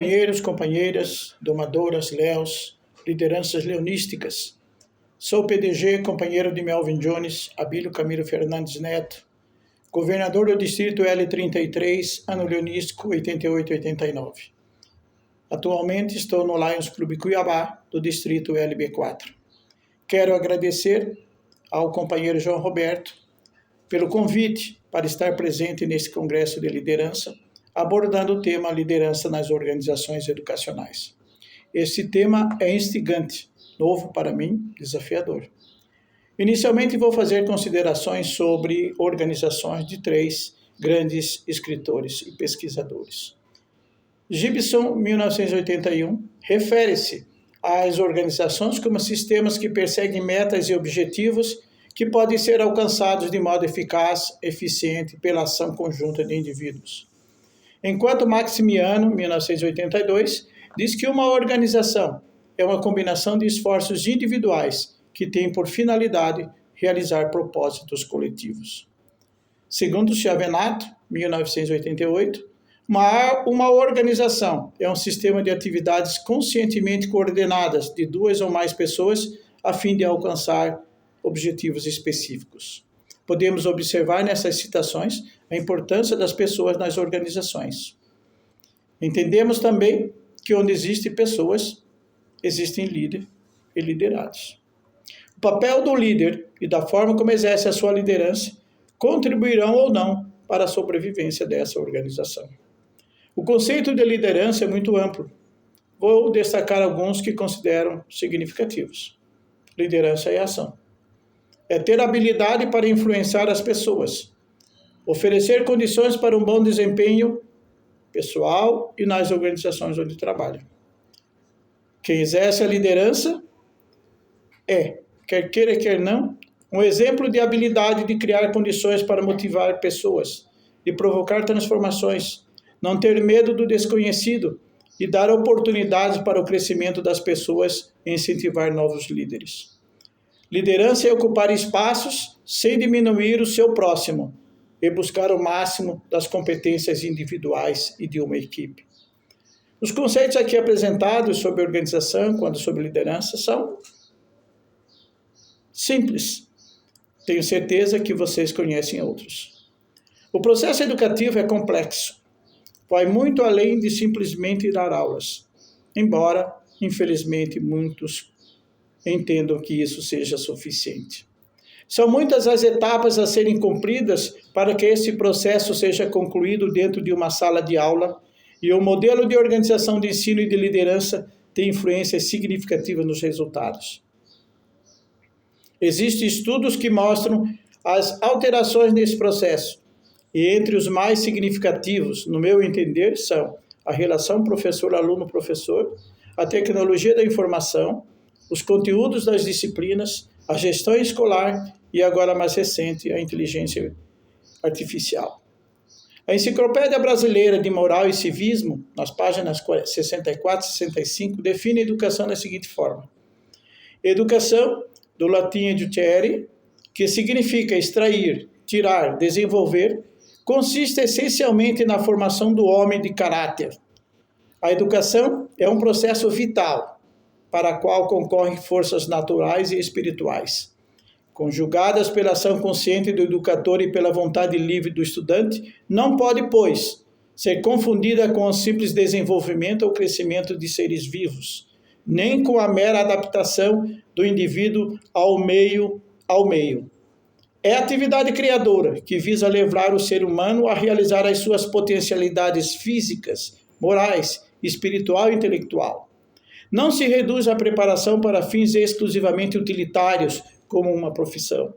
Companheiros, companheiras, domadoras, léus, lideranças leonísticas. Sou PDG, companheiro de Melvin Jones, Abílio Camilo Fernandes Neto, governador do distrito L33, ano leonístico 88-89. Atualmente estou no Lions Clube Cuiabá, do distrito LB4. Quero agradecer ao companheiro João Roberto pelo convite para estar presente nesse congresso de liderança, abordando o tema liderança nas organizações educacionais. Esse tema é instigante, novo para mim, desafiador. Inicialmente vou fazer considerações sobre organizações de 3 grandes escritores e pesquisadores. Gibson, 1981, refere-se às organizações como sistemas que perseguem metas e objetivos que podem ser alcançados de modo eficaz, eficiente, pela ação conjunta de indivíduos. Enquanto Maximiano, 1982, diz que uma organização é uma combinação de esforços individuais que tem por finalidade realizar propósitos coletivos. Segundo Chiavenato, 1988, uma organização é um sistema de atividades conscientemente coordenadas de 2 ou mais pessoas a fim de alcançar objetivos específicos. Podemos observar nessas citações a importância das pessoas nas organizações. Entendemos também que onde existem pessoas, existem líderes e liderados. O papel do líder e da forma como exerce a sua liderança contribuirão ou não para a sobrevivência dessa organização. O conceito de liderança é muito amplo. Vou destacar alguns que considero significativos. Liderança é ação. É ter habilidade para influenciar as pessoas, oferecer condições para um bom desempenho pessoal e nas organizações onde trabalha. Quem exerce a liderança é, quer queira, quer não, um exemplo de habilidade de criar condições para motivar pessoas, de provocar transformações, não ter medo do desconhecido e dar oportunidades para o crescimento das pessoas e incentivar novos líderes. Liderança é ocupar espaços sem diminuir o seu próximo e buscar o máximo das competências individuais e de uma equipe. Os conceitos aqui apresentados sobre organização, quando sobre liderança, são simples. Tenho certeza que vocês conhecem outros. O processo educativo é complexo. Vai muito além de simplesmente dar aulas, embora, infelizmente, muitos entendam que isso seja suficiente. São muitas as etapas a serem cumpridas para que esse processo seja concluído dentro de uma sala de aula, e o modelo de organização de ensino e de liderança tem influência significativa nos resultados. Existem estudos que mostram as alterações nesse processo, e entre os mais significativos, no meu entender, são a relação professor-aluno-professor, a tecnologia da informação, os conteúdos das disciplinas, a gestão escolar e, agora mais recente, a inteligência artificial. A Enciclopédia Brasileira de Moral e Civismo, nas páginas 64 e 65, define a educação da seguinte forma. Educação, do latim educere, que significa extrair, tirar, desenvolver, consiste essencialmente na formação do homem de caráter. A educação é um processo vital, para a qual concorrem forças naturais e espirituais. Conjugadas pela ação consciente do educador e pela vontade livre do estudante, não pode, pois, ser confundida com o simples desenvolvimento ou crescimento de seres vivos, nem com a mera adaptação do indivíduo ao meio. É a atividade criadora que visa levar o ser humano a realizar as suas potencialidades físicas, morais, espiritual e intelectual. Não se reduz à preparação para fins exclusivamente utilitários, como uma profissão,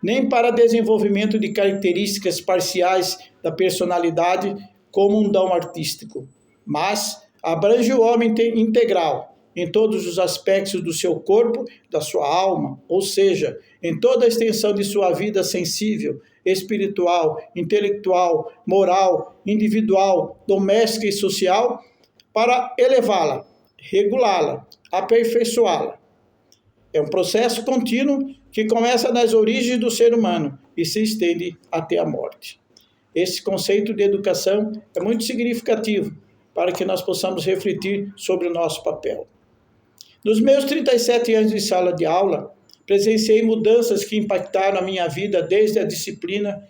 nem para desenvolvimento de características parciais da personalidade, como um dom artístico, mas abrange o homem integral, em todos os aspectos do seu corpo, da sua alma, ou seja, em toda a extensão de sua vida sensível, espiritual, intelectual, moral, individual, doméstica e social, para elevá-la, regulá-la, aperfeiçoá-la. É um processo contínuo que começa nas origens do ser humano e se estende até a morte. Esse conceito de educação é muito significativo para que nós possamos refletir sobre o nosso papel. Nos meus 37 anos de sala de aula, presenciei mudanças que impactaram a minha vida, desde a disciplina,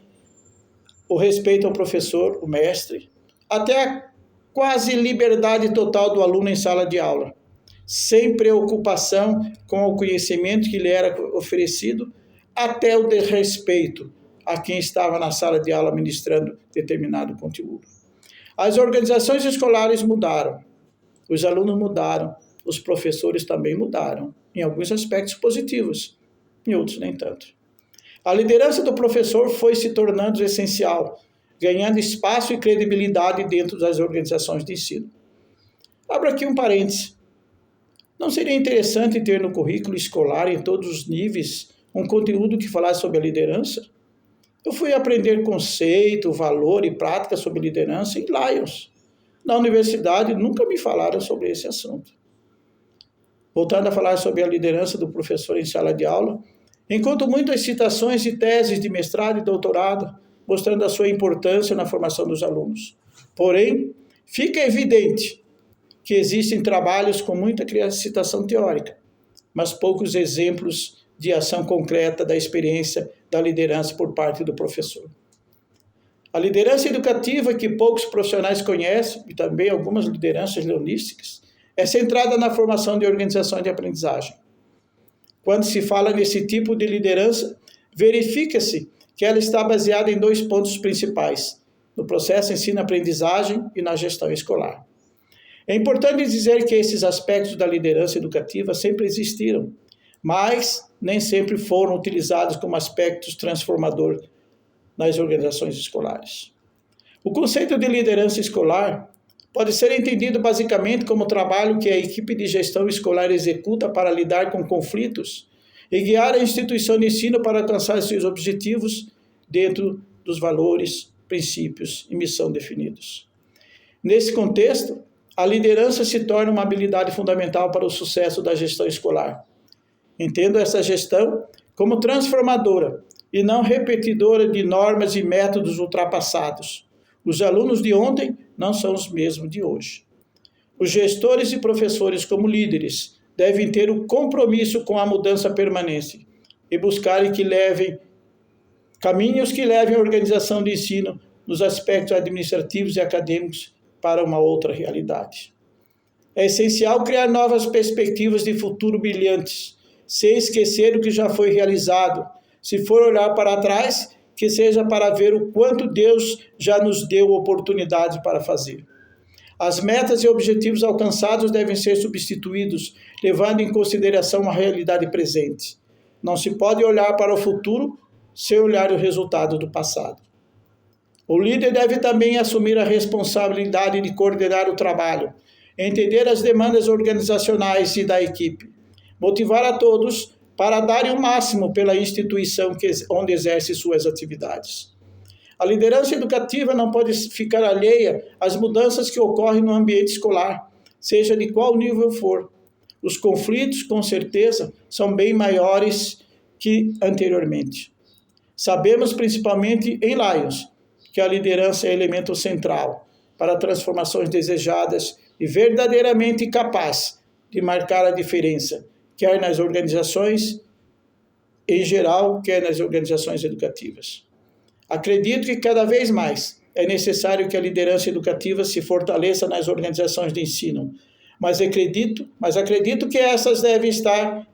o respeito ao professor, o mestre, até a quase liberdade total do aluno em sala de aula, sem preocupação com o conhecimento que lhe era oferecido, até o desrespeito a quem estava na sala de aula ministrando determinado conteúdo. As organizações escolares mudaram, os alunos mudaram, os professores também mudaram, em alguns aspectos positivos, em outros nem tanto. A liderança do professor foi se tornando essencial, ganhando espaço e credibilidade dentro das organizações de ensino. Abro aqui um parêntese. Não seria interessante ter no currículo escolar, em todos os níveis, um conteúdo que falasse sobre a liderança? Eu fui aprender conceito, valor e prática sobre liderança em Lions. Na universidade, nunca me falaram sobre esse assunto. Voltando a falar sobre a liderança do professor em sala de aula, encontro muitas citações de teses de mestrado e doutorado, mostrando a sua importância na formação dos alunos. Porém, fica evidente que existem trabalhos com muita citação teórica, mas poucos exemplos de ação concreta da experiência da liderança por parte do professor. A liderança educativa, que poucos profissionais conhecem, e também algumas lideranças leonísticas, é centrada na formação de organizações de aprendizagem. Quando se fala nesse tipo de liderança, verifica-se que ela está baseada em 2 pontos principais: no processo ensino-aprendizagem e na gestão escolar. É importante dizer que esses aspectos da liderança educativa sempre existiram, mas nem sempre foram utilizados como aspectos transformadores nas organizações escolares. O conceito de liderança escolar pode ser entendido basicamente como o trabalho que a equipe de gestão escolar executa para lidar com conflitos e guiar a instituição de ensino para alcançar seus objetivos dentro dos valores, princípios e missão definidos. Nesse contexto, a liderança se torna uma habilidade fundamental para o sucesso da gestão escolar. Entendo essa gestão como transformadora e não repetidora de normas e métodos ultrapassados. Os alunos de ontem não são os mesmos de hoje. Os gestores e professores, como líderes, devem ter o compromisso com a mudança permanente e buscarem caminhos que levem a organização de ensino nos aspectos administrativos e acadêmicos para uma outra realidade. É essencial criar novas perspectivas de futuro brilhantes, sem esquecer o que já foi realizado. Se for olhar para trás, que seja para ver o quanto Deus já nos deu oportunidade para fazer. As metas e objetivos alcançados devem ser substituídos, levando em consideração a realidade presente. Não se pode olhar para o futuro sem olhar o resultado do passado. O líder deve também assumir a responsabilidade de coordenar o trabalho, entender as demandas organizacionais e da equipe, motivar a todos para darem o máximo pela instituição onde exerce suas atividades. A liderança educativa não pode ficar alheia às mudanças que ocorrem no ambiente escolar, seja de qual nível for. Os conflitos, com certeza, são bem maiores que anteriormente. Sabemos, principalmente em Lions, que a liderança é elemento central para transformações desejadas e verdadeiramente capaz de marcar a diferença, quer nas organizações em geral, quer nas organizações educativas. Acredito que cada vez mais é necessário que a liderança educativa se fortaleça nas organizações de ensino, mas acredito que essas devem estar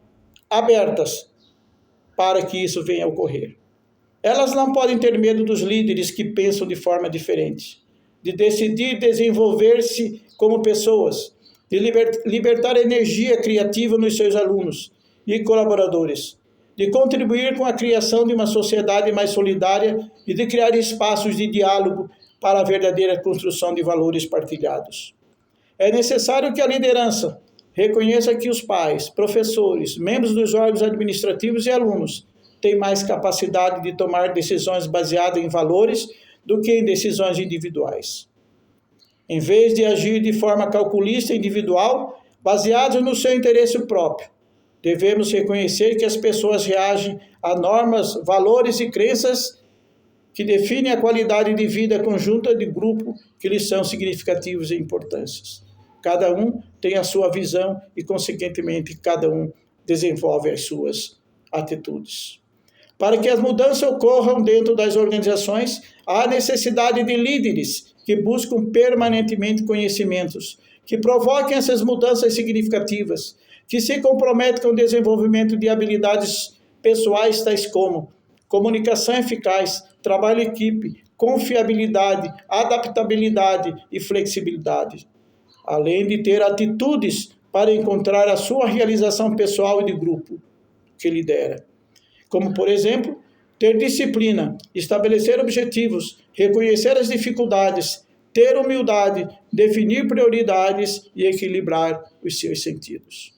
abertas para que isso venha a ocorrer. Elas não podem ter medo dos líderes que pensam de forma diferente, de decidir desenvolver-se como pessoas, de libertar energia criativa nos seus alunos e colaboradores, de contribuir com a criação de uma sociedade mais solidária e de criar espaços de diálogo para a verdadeira construção de valores partilhados. É necessário que a liderança reconheça que os pais, professores, membros dos órgãos administrativos e alunos têm mais capacidade de tomar decisões baseadas em valores do que em decisões individuais. Em vez de agir de forma calculista e individual, baseados no seu interesse próprio, devemos reconhecer que as pessoas reagem a normas, valores e crenças que definem a qualidade de vida conjunta de grupo que lhes são significativos e importâncias. Cada um tem a sua visão e, consequentemente, cada um desenvolve as suas atitudes. Para que as mudanças ocorram dentro das organizações, há necessidade de líderes que buscam permanentemente conhecimentos, que provoquem essas mudanças significativas, que se comprometem com o desenvolvimento de habilidades pessoais tais como comunicação eficaz, trabalho em equipe, confiabilidade, adaptabilidade e flexibilidade, além de ter atitudes para encontrar a sua realização pessoal e de grupo que lidera. Como, por exemplo, ter disciplina, estabelecer objetivos, reconhecer as dificuldades, ter humildade, definir prioridades e equilibrar os seus sentidos.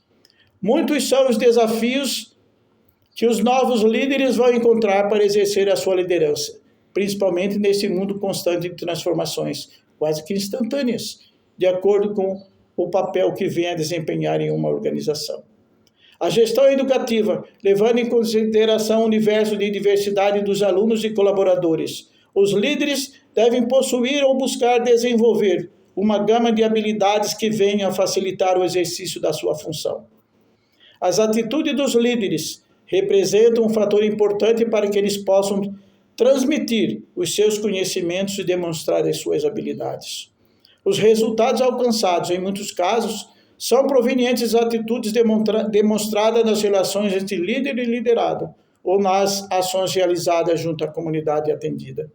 Muitos são os desafios que os novos líderes vão encontrar para exercer a sua liderança, principalmente nesse mundo constante de transformações, quase que instantâneas, de acordo com o papel que vem a desempenhar em uma organização. A gestão educativa, levando em consideração o universo de diversidade dos alunos e colaboradores. Os líderes devem possuir ou buscar desenvolver uma gama de habilidades que venham a facilitar o exercício da sua função. As atitudes dos líderes representam um fator importante para que eles possam transmitir os seus conhecimentos e demonstrar as suas habilidades. Os resultados alcançados, em muitos casos, são provenientes das atitudes demonstradas nas relações entre líder e liderado, ou nas ações realizadas junto à comunidade atendida.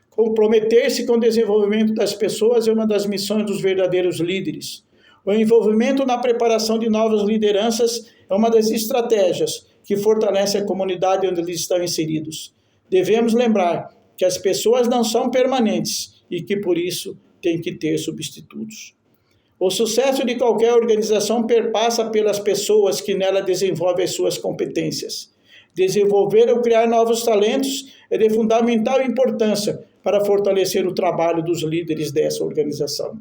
Comprometer-se com o desenvolvimento das pessoas é uma das missões dos verdadeiros líderes. O envolvimento na preparação de novas lideranças é uma das estratégias que fortalece a comunidade onde eles estão inseridos. Devemos lembrar que as pessoas não são permanentes e que, por isso, têm que ter substitutos. O sucesso de qualquer organização perpassa pelas pessoas que nela desenvolvem as suas competências. Desenvolver ou criar novos talentos é de fundamental importância para fortalecer o trabalho dos líderes dessa organização.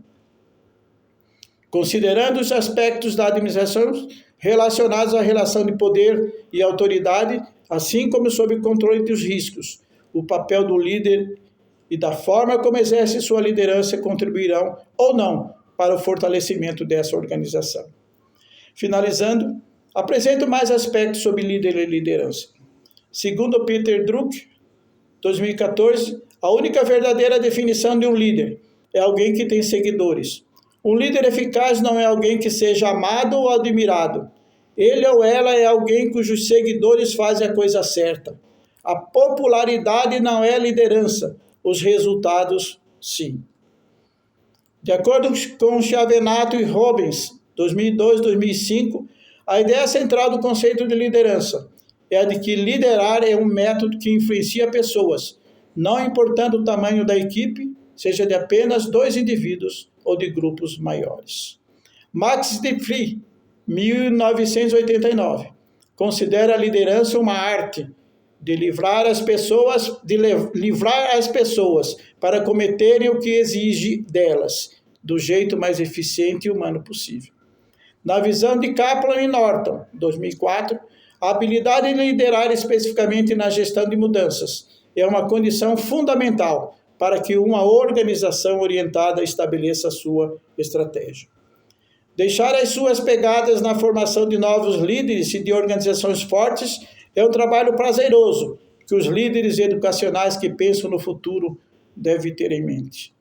Considerando os aspectos da administração relacionados à relação de poder e autoridade, assim como sob o controle dos riscos, o papel do líder e da forma como exerce sua liderança contribuirão ou não para o fortalecimento dessa organização. Finalizando, apresento mais aspectos sobre líder e liderança. Segundo Peter Drucker, 2014, a única verdadeira definição de um líder é alguém que tem seguidores. Um líder eficaz não é alguém que seja amado ou admirado. Ele ou ela é alguém cujos seguidores fazem a coisa certa. A popularidade não é liderança, os resultados, sim. De acordo com Chiavenato e Robbins, 2002-2005, a ideia central do conceito de liderança é a de que liderar é um método que influencia pessoas, não importando o tamanho da equipe, seja de apenas 2 indivíduos ou de grupos maiores. Max de Pree, 1989, considera a liderança uma arte de livrar as pessoas para cometerem o que exige delas, do jeito mais eficiente e humano possível. Na visão de Kaplan e Norton, 2004, a habilidade de liderar especificamente na gestão de mudanças é uma condição fundamental para que uma organização orientada estabeleça a sua estratégia. Deixar as suas pegadas na formação de novos líderes e de organizações fortes é um trabalho prazeroso que os líderes educacionais que pensam no futuro devem ter em mente.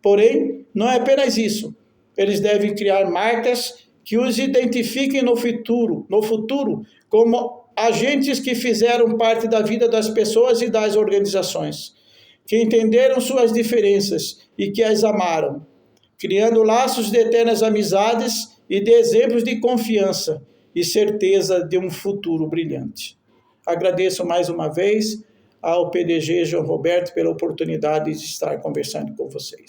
Porém, não é apenas isso. Eles devem criar marcas que os identifiquem no futuro como agentes que fizeram parte da vida das pessoas e das organizações, que entenderam suas diferenças e que as amaram, criando laços de eternas amizades e de exemplos de confiança e certeza de um futuro brilhante. Agradeço mais uma vez ao PDG João Roberto pela oportunidade de estar conversando com vocês.